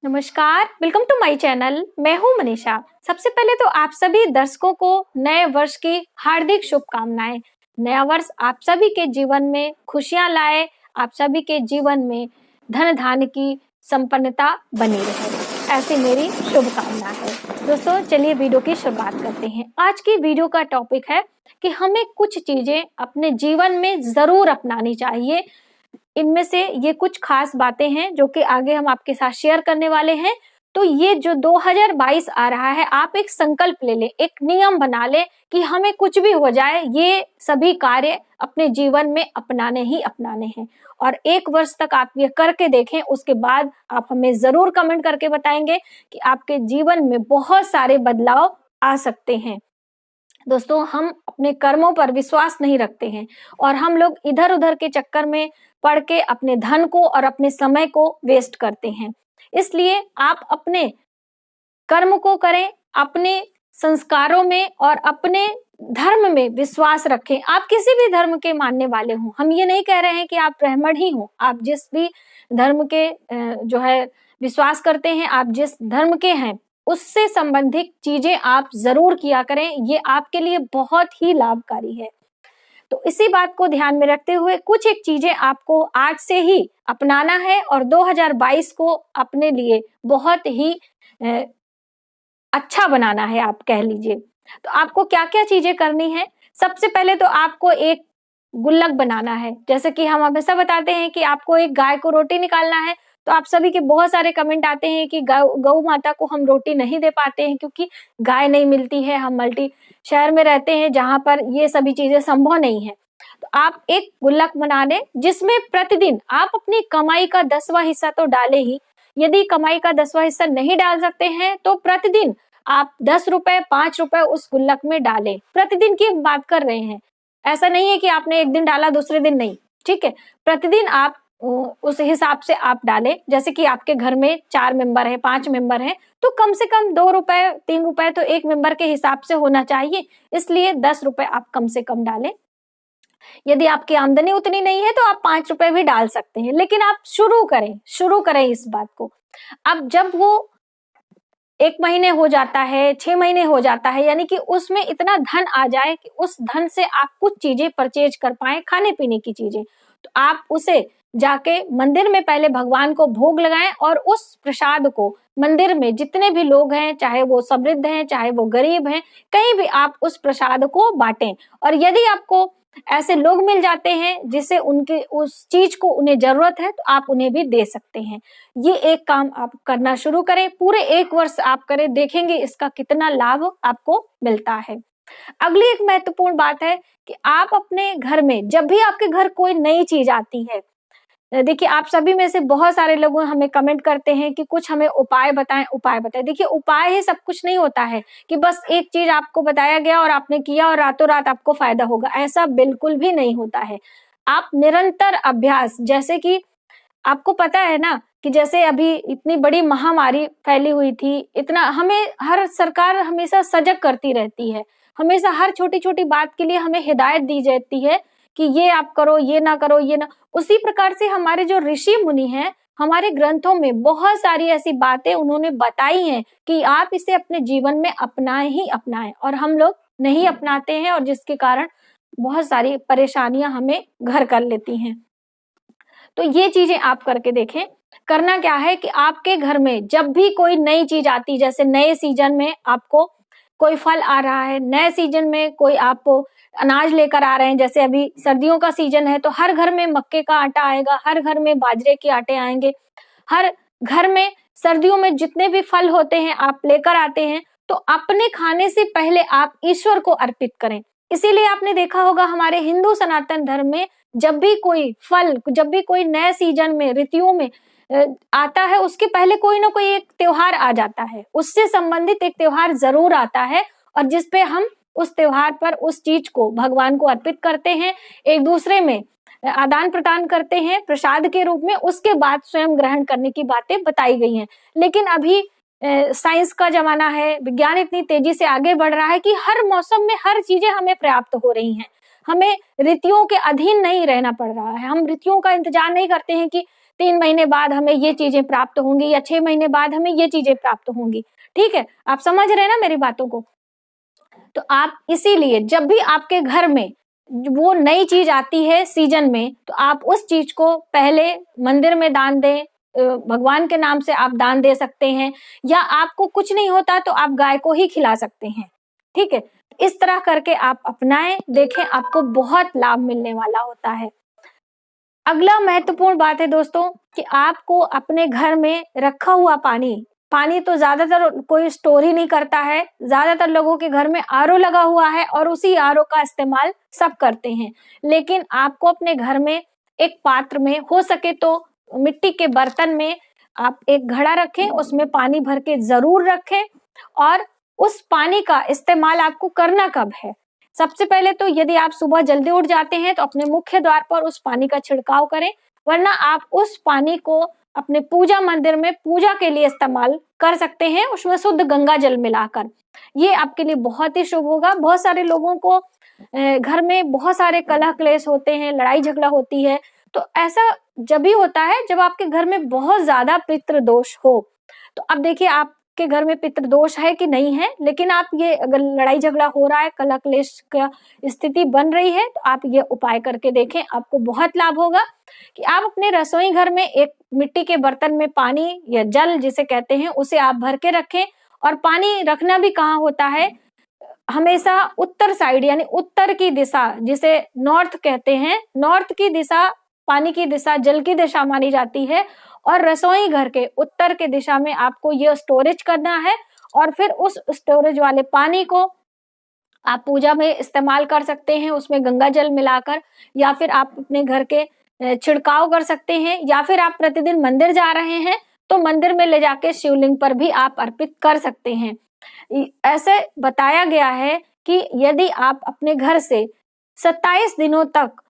नमस्कार, welcome to my channel. मैं हूं मनीषा। सबसे पहले तो आप सभी दर्शकों को नए वर्ष की हार्दिक शुभकामनाएं। नया वर्ष आप सभी के जीवन में खुशियां लाए, आप सभी के जीवन में धन धान्य की संपन्नता बनी रहे, ऐसी मेरी शुभकामना है। दोस्तों, चलिए वीडियो की शुरुआत करते हैं। आज की वीडियो का टॉपिक है कि हमें कुछ चीजें अपने जीवन में जरूर अपनानी चाहिए। इनमें से ये कुछ खास बातें हैं जो कि आगे हम आपके साथ शेयर करने वाले हैं। तो ये जो 2022 आ रहा है, आप एक संकल्प ले लें, एक नियम बना लें कि हमें कुछ भी हो जाए, ये सभी कार्य अपने जीवन में अपनाने ही अपनाने हैं। और 1 वर्ष तक आप ये करके देखें, उसके बाद आप हमें जरूर कमेंट करके बताएंगे कि आपके जीवन में बहुत सारे बदलाव आ सकते हैं। दोस्तों, हम अपने कर्मों पर विश्वास नहीं रखते हैं और हम लोग इधर उधर के चक्कर में पड़ के अपने धन को और अपने समय को वेस्ट करते हैं। इसलिए आप अपने कर्म को करें, अपने संस्कारों में और अपने धर्म में विश्वास रखें। आप किसी भी धर्म के मानने वाले हों, हम ये नहीं कह रहे हैं कि आप ब्राह्मण ही हो। आप जिस भी धर्म के जो है विश्वास करते हैं, आप जिस धर्म के हैं, उससे संबंधित चीजें आप जरूर किया करें। ये आपके लिए बहुत ही लाभकारी है। तो इसी बात को ध्यान में रखते हुए कुछ एक चीजें आपको आज से ही अपनाना है और 2022 को अपने लिए बहुत ही अच्छा बनाना है, आप कह लीजिए। तो आपको क्या क्या चीजें करनी है? सबसे पहले तो आपको एक गुल्लक बनाना है। जैसे कि हम हमेशा बताते हैं कि आपको एक गाय को रोटी निकालना है, तो आप सभी के बहुत सारे कमेंट आते हैं कि गौ माता को हम रोटी नहीं दे पाते हैं क्योंकि गाय नहीं मिलती है, हम मल्टी शहर में रहते हैं जहां पर ये सभी चीजें संभव नहीं है। तो आप एक गुल्लक बना दें जिसमें प्रतिदिन आप अपनी कमाई का 10वां हिस्सा तो डाले ही। यदि कमाई का 10वां हिस्सा नहीं डाल सकते हैं तो प्रतिदिन आप 10 रुपए 5 रुपए उस गुल्लक में डालें। प्रतिदिन की बात कर रहे हैं, ऐसा नहीं है कि आपने एक दिन डाला दूसरे दिन नहीं, ठीक है। प्रतिदिन आप उस हिसाब से आप डालें। जैसे कि आपके घर में 4 मेंबर है, 5 मेंबर हैं, तो कम से कम 2 रुपए 3 रुपए तो एक मेंबर के हिसाब से होना चाहिए। इसलिए 10 रुपए आप कम से कम डालें। यदि आपकी आमदनी उतनी नहीं है तो आप 5 रुपए भी डाल सकते हैं, लेकिन आप शुरू करें इस बात को। अब जब वो 1 महीने हो जाता है, 6 महीने हो जाता है, यानी कि उसमें इतना धन आ जाए कि उस धन से आप कुछ चीजें परचेज कर पाए, खाने पीने की चीजें, तो आप उसे जाके मंदिर में पहले भगवान को भोग लगाएं और उस प्रसाद को मंदिर में जितने भी लोग हैं, चाहे वो समृद्ध हैं चाहे वो गरीब हैं, कहीं भी आप उस प्रसाद को बांटें। और यदि आपको ऐसे लोग मिल जाते हैं जिसे उनके उस चीज को उन्हें जरूरत है, तो आप उन्हें भी दे सकते हैं। ये एक काम आप करना शुरू करें, पूरे 1 वर्ष आप करें, देखेंगे इसका कितना लाभ आपको मिलता है। अगली एक महत्वपूर्ण बात है कि आप अपने घर में जब भी आपके घर कोई नई चीज आती है, देखिए आप सभी में से बहुत सारे लोग हमें कमेंट करते हैं कि कुछ हमें उपाय बताएं, उपाय बताएं। देखिए, उपाय ही सब कुछ नहीं होता है कि बस एक चीज आपको बताया गया और आपने किया और रातों रात आपको फायदा होगा, ऐसा बिल्कुल भी नहीं होता है। आप निरंतर अभ्यास, जैसे कि आपको पता है ना कि जैसे अभी इतनी बड़ी महामारी फैली हुई थी, इतना हमें हर सरकार हमेशा सजग करती रहती है, हमेशा हर छोटी छोटी बात के लिए हमें हिदायत दी जाती है कि ये आप करो, ये ना करो, ये ना। उसी प्रकार से हमारे जो ऋषि मुनि हैं, हमारे ग्रंथों में बहुत सारी ऐसी बातें उन्होंने बताई हैं कि आप इसे अपने जीवन में अपनाएं ही अपनाएं, और हम लोग नहीं अपनाते हैं और जिसके कारण बहुत सारी परेशानियां हमें घर कर लेती हैं। तो ये चीजें आप करके देखें। करना क्या है कि आपके घर में जब भी कोई नई चीज आती, जैसे नए सीजन में आपको कोई फल आ रहा है, नए सीजन में कोई आप अनाज लेकर आ रहे हैं, जैसे अभी सर्दियों का सीजन है तो हर घर में मक्के का आटा आएगा, हर घर में बाजरे के आटे आएंगे, हर घर में सर्दियों में जितने भी फल होते हैं आप लेकर आते हैं, तो अपने खाने से पहले आप ईश्वर को अर्पित करें। इसीलिए आपने देखा होगा हमारे हिंदू सनातन धर्म में जब भी कोई फल, जब भी कोई नए सीजन में, ऋतुओं में आता है, उसके पहले कोई ना कोई एक त्योहार आ जाता है, उससे संबंधित एक त्योहार जरूर आता है और जिसपे हम उस त्योहार पर उस चीज को भगवान को अर्पित करते हैं, एक दूसरे में आदान प्रदान करते हैं प्रसाद के रूप में, उसके बाद स्वयं ग्रहण करने की बातें बताई गई हैं। लेकिन अभी साइंस का जमाना है, विज्ञान इतनी तेजी से आगे बढ़ रहा है कि हर मौसम में हर चीजें हमें प्राप्त हो रही हैं, हमें ऋतुओं के अधीन नहीं रहना पड़ रहा है। हम ऋतुओं का इंतजार नहीं करते हैं कि 3 महीने बाद हमें ये चीजें प्राप्त होंगी या 6 महीने बाद हमें ये चीजें प्राप्त होंगी। ठीक है, आप समझ रहे हैं ना मेरी बातों को। तो आप इसीलिए जब भी आपके घर में वो नई चीज आती है सीजन में, तो आप उस चीज को पहले मंदिर में दान दें, भगवान के नाम से आप दान दे सकते हैं, या आपको कुछ नहीं होता तो आप गाय को ही खिला सकते हैं। ठीक है, इस तरह करके आप अपनाएं, देखें आपको बहुत लाभ मिलने वाला होता है। अगला महत्वपूर्ण बात है दोस्तों कि आपको अपने घर में रखा हुआ पानी तो ज्यादातर कोई स्टोर ही नहीं करता है। ज्यादातर लोगों के घर में आरओ लगा हुआ है और उसी आरओ का इस्तेमाल सब करते हैं। लेकिन आपको अपने घर में एक पात्र में, हो सके तो मिट्टी के बर्तन में, आप एक घड़ा रखें, उसमें पानी भर के जरूर रखें। और उस पानी का इस्तेमाल आपको करना कब है? सबसे पहले तो यदि आप सुबह जल्दी उठ जाते हैं तो अपने मुख्य द्वार पर उस पानी का छिड़काव करें, वरना आप उस पानी को अपने पूजा मंदिर में पूजा के लिए इस्तेमाल कर सकते हैं, उसमें शुद्ध गंगा जल मिलाकर। ये आपके लिए बहुत ही शुभ होगा। बहुत सारे लोगों को घर में बहुत सारे कलह क्लेश होते हैं, लड़ाई झगड़ा होती है, तो ऐसा जब भी होता है जब आपके घर में बहुत ज्यादा पितृ दोष हो। तो अब देखिए आपके घर में पितृ दोष है कि नहीं है, लेकिन आप ये अगर लड़ाई झगड़ा हो रहा है, कलह क्लेश का स्थिति बन रही है, तो आप ये उपाय करके देखें, आपको बहुत लाभ होगा। कि आप अपने रसोई घर में एक मिट्टी के बर्तन में पानी या जल जिसे कहते हैं, उसे आप भर के रखें। और पानी रखना भी कहाँ होता है? हमेशा उत्तर साइड, यानी उत्तर की दिशा, जिसे नॉर्थ कहते हैं। नॉर्थ की दिशा, पानी की दिशा जल की दिशा मानी जाती है, और रसोई घर के उत्तर के दिशा में आपको ये स्टोरेज करना है। और फिर उस स्टोरेज वाले पानी को आप पूजा में इस्तेमाल कर सकते हैं, उसमें गंगा जल मिलाकर, या फिर आप अपने घर के छिड़काव कर सकते हैं, या फिर आप प्रतिदिन मंदिर जा रहे हैं तो मंदिर में ले जाके शिवलिंग पर भी आप अर्पित कर सकते हैं। ऐसे बताया गया है कि यदि आप अपने घर से 27 दिनों तक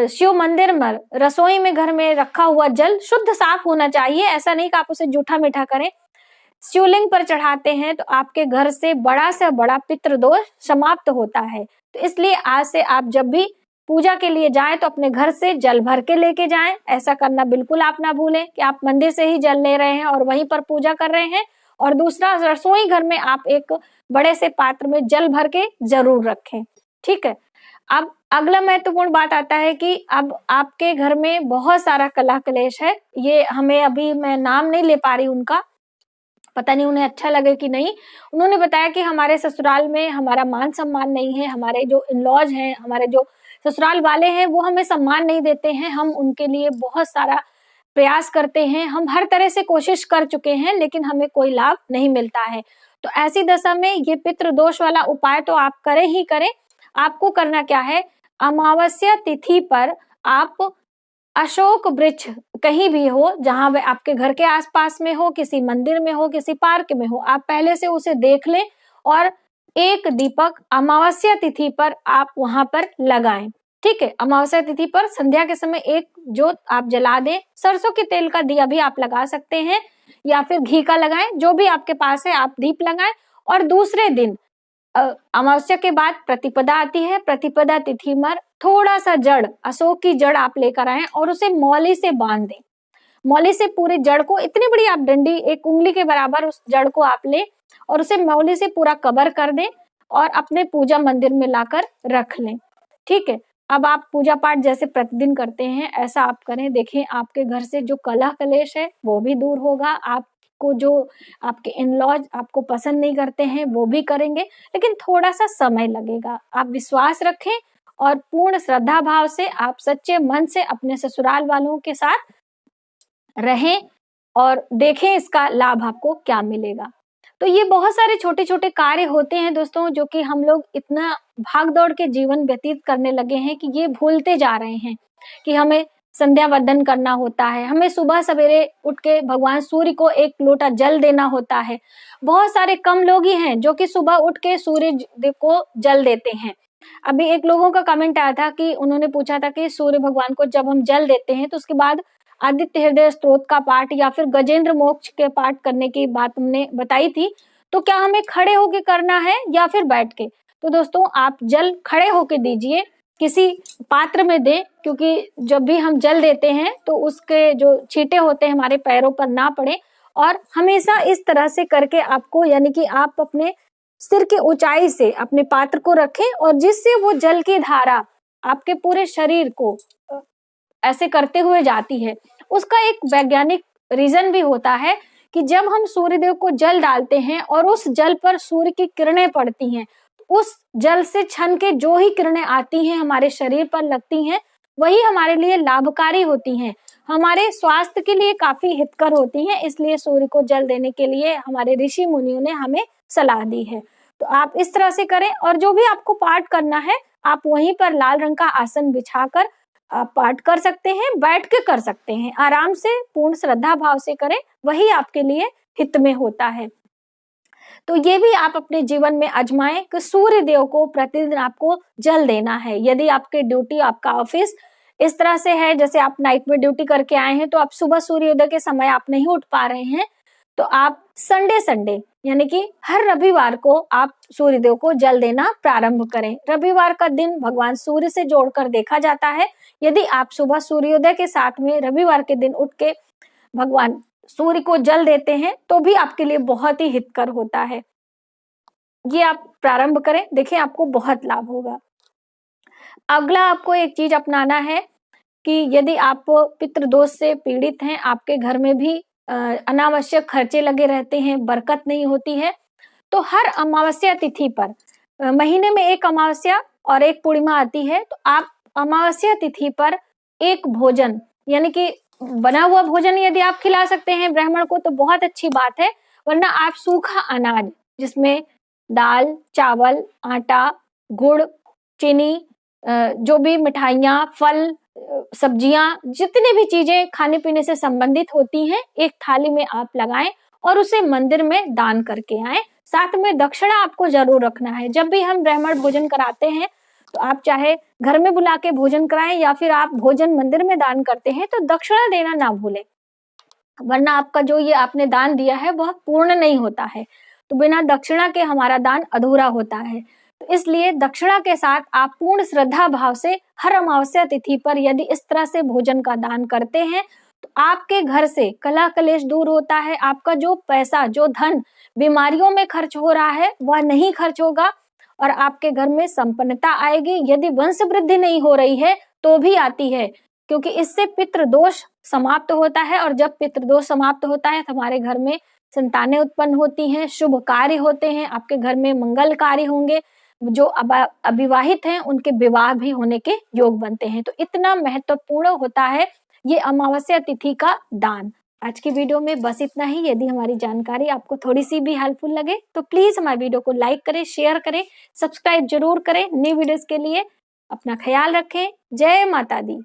शिव मंदिर में, रसोई में, घर में रखा हुआ जल शुद्ध साफ होना चाहिए, ऐसा नहीं कि आप उसे जूठा मीठा करें, शिवलिंग पर चढ़ाते हैं, तो आपके घर से बड़ा पितृदोष समाप्त होता है। तो इसलिए आज से आप जब भी पूजा के लिए जाएं तो अपने घर से जल भर के लेके जाएं। ऐसा करना बिल्कुल आप ना भूलें कि आप मंदिर से ही जल ले रहे हैं और वहीं पर पूजा कर रहे हैं। और दूसरा, रसोई घर में आप एक बड़े से पात्र में जल भर के जरूर रखें। ठीक है, अब अगला महत्वपूर्ण बात आता है कि अब आपके घर में बहुत सारा कलह क्लेश है। ये हमें, अभी मैं नाम नहीं ले पा रही उनका, पता नहीं उन्हें अच्छा लगे कि नहीं। उन्होंने बताया कि हमारे ससुराल में हमारा मान सम्मान नहीं है, हमारे जो इन-लॉज हैं, हमारे जो ससुराल वाले हैं, वो हमें सम्मान नहीं देते हैं। हम उनके लिए बहुत सारा प्रयास करते हैं, हम हर तरह से कोशिश कर चुके हैं, लेकिन हमें कोई लाभ नहीं मिलता है। तो ऐसी दशा में ये पितृ दोष वाला उपाय तो आप करें ही करें। आपको करना क्या है? अमावस्या तिथि पर आप अशोक वृक्ष कहीं भी हो, जहां वह आपके घर के आसपास में हो, किसी मंदिर में हो, किसी पार्क में हो, आप पहले से उसे देख लें और एक दीपक अमावस्या तिथि पर आप वहां पर लगाएं। ठीक है, अमावस्या तिथि पर संध्या के समय एक जोत आप जला दें। सरसों के तेल का दिया भी आप लगा सकते हैं, या फिर घी का लगाएं, जो भी आपके पास है आप दीप लगाएं। और दूसरे दिन अमावस्या के बाद प्रतिपदा आती है। प्रतिपदा तिथि पर थोड़ा सा जड़, अशोक की जड़ आप लेकर आए और उसे मौली से बांध दें। मौली से पूरी जड़ को, इतनी बड़ी आप डंडी, एक उंगली के बराबर उस जड़ को आप ले और उसे मौली से पूरा कवर कर दें और अपने पूजा मंदिर में लाकर रख लें। ठीक है, अब आप पूजा पाठ जैसे प्रतिदिन करते हैं ऐसा आप करें। देखें आपके घर से जो कलह कलेश है वो भी दूर होगा। आपको जो आपके इन-लॉज आपको पसंद नहीं करते हैं वो भी करेंगे, लेकिन थोड़ा सा समय लगेगा। आप विश्वास रखें और पूर्ण श्रद्धा भाव से आप सच्चे मन से अपने ससुराल वालों के साथ रहें और देखें इसका लाभ आपको क्या मिलेगा। तो ये बहुत सारे छोटे छोटे कार्य होते हैं दोस्तों, जो कि हम लोग इतना भाग दौड़ के जीवन व्यतीत करने लगे हैं कि ये भूलते जा रहे हैं कि हमें संध्या वंदन करना होता है, हमें सुबह सवेरे उठ के भगवान सूर्य को एक लोटा जल देना होता है। बहुत सारे कम लोग ही हैं जो कि सुबह उठ के सूर्य देव को जल देते हैं। अभी एक लोगों का कमेंट आया था कि उन्होंने पूछा था कि सूर्य भगवान को जब हम जल देते हैं तो उसके बाद आदित्य हृदय स्तोत्र का पाठ या फिर गजेंद्र मोक्ष के पाठ करने की बात हमने बताई थी। तो क्या हमें खड़े होके करना है या फिर बैठ के? तो दोस्तों आप जल खड़े होके दीजिए, किसी पात्र में दें, क्योंकि जब भी हम जल देते हैं तो उसके जो छींटे होते हैं हमारे पैरों पर ना पड़े। और हमेशा इस तरह से करके आपको, यानी कि आप अपने सिर की ऊंचाई से अपने पात्र को रखें, और जिससे वो जल की धारा आपके पूरे शरीर को ऐसे करते हुए जाती है। उसका एक वैज्ञानिक रीजन भी होता है कि जब हम सूर्यदेव को जल डालते हैं और उस जल पर सूर्य की किरणें पड़ती हैं, उस जल से छन के जो ही किरणें आती हैं हमारे शरीर पर लगती हैं, वही हमारे लिए लाभकारी होती हैं, हमारे स्वास्थ्य के लिए काफी हितकर होती हैं। इसलिए सूर्य को जल देने के लिए हमारे ऋषि मुनियों ने हमें सलाह दी है। तो आप इस तरह से करें, और जो भी आपको पाठ करना है आप वहीं पर लाल रंग का आसन बिछाकर आप पाठ कर सकते हैं, बैठ के कर सकते हैं, आराम से पूर्ण श्रद्धा भाव से करें, वही आपके लिए हित में होता है। तो ये भी आप अपने जीवन में आजमाएं कि सूर्य देव को प्रतिदिन आपको जल देना है। यदि आपके ड्यूटी, आपका ऑफिस इस तरह से है, जैसे आप नाइट में ड्यूटी करके आए हैं तो आप सुबह सूर्योदय के समय आप नहीं उठ पा रहे हैं, तो आप संडे यानी कि हर रविवार को आप सूर्यदेव को जल देना प्रारंभ करें। रविवार का दिन भगवान सूर्य से जोड़कर देखा जाता है। यदि आप सुबह सूर्योदय के साथ में रविवार के दिन उठ के भगवान सूर्य को जल देते हैं तो भी आपके लिए बहुत ही हितकर होता है। ये आप प्रारंभ करें, देखिए आपको बहुत लाभ होगा। अगला आपको एक चीज अपनाना है कि यदि आप पितृदोष से पीड़ित हैं, आपके घर में भी अनावश्यक खर्चे लगे रहते हैं, बरकत नहीं होती है, तो हर अमावस्या तिथि पर, महीने में एक अमावस्या और एक पूर्णिमा आती है, तो आप अमावस्या तिथि पर एक भोजन, यानी कि बना हुआ भोजन यदि आप खिला सकते हैं ब्राह्मण को तो बहुत अच्छी बात है, वरना आप सूखा अनाज जिसमें दाल, चावल, आटा, गुड़, चीनी, जो भी मिठाइयाँ, फल, सब्जियां, जितनी भी चीजें खाने पीने से संबंधित होती हैं, एक थाली में आप लगाएं और उसे मंदिर में दान करके आएं। साथ में दक्षिणा आपको जरूर रखना है। जब भी हम ब्राह्मण भोजन कराते हैं तो आप चाहे घर में बुला के भोजन कराएं या फिर आप भोजन मंदिर में दान करते हैं तो दक्षिणा देना ना भूलें, वरना आपका जो ये आपने दान दिया है वह पूर्ण नहीं होता है। तो बिना दक्षिणा के हमारा दान अधूरा होता है। तो इसलिए दक्षिणा के साथ आप पूर्ण श्रद्धा भाव से हर अमावस्या तिथि पर यदि इस तरह से भोजन का दान करते हैं तो आपके घर से कलह कलेश दूर होता है। आपका जो पैसा, जो धन बीमारियों में खर्च हो रहा है वह नहीं खर्च होगा और आपके घर में संपन्नता आएगी। यदि वंश वृद्धि नहीं हो रही है तो भी आती है, क्योंकि इससे पितृदोष समाप्त होता है, और जब पितृदोष समाप्त होता है तो हमारे घर में संतानें उत्पन्न होती हैं, शुभ कार्य होते हैं, आपके घर में मंगल कार्य होंगे, जो अविवाहित हैं उनके विवाह भी होने के योग बनते हैं। तो इतना महत्वपूर्ण होता है ये अमावस्या तिथि का दान। आज की वीडियो में बस इतना ही। यदि हमारी जानकारी आपको थोड़ी सी भी हेल्पफुल लगे तो प्लीज हमारी वीडियो को लाइक करें, शेयर करें, सब्सक्राइब जरूर करें। नई वीडियोस के लिए अपना ख्याल रखें। जय माता दी।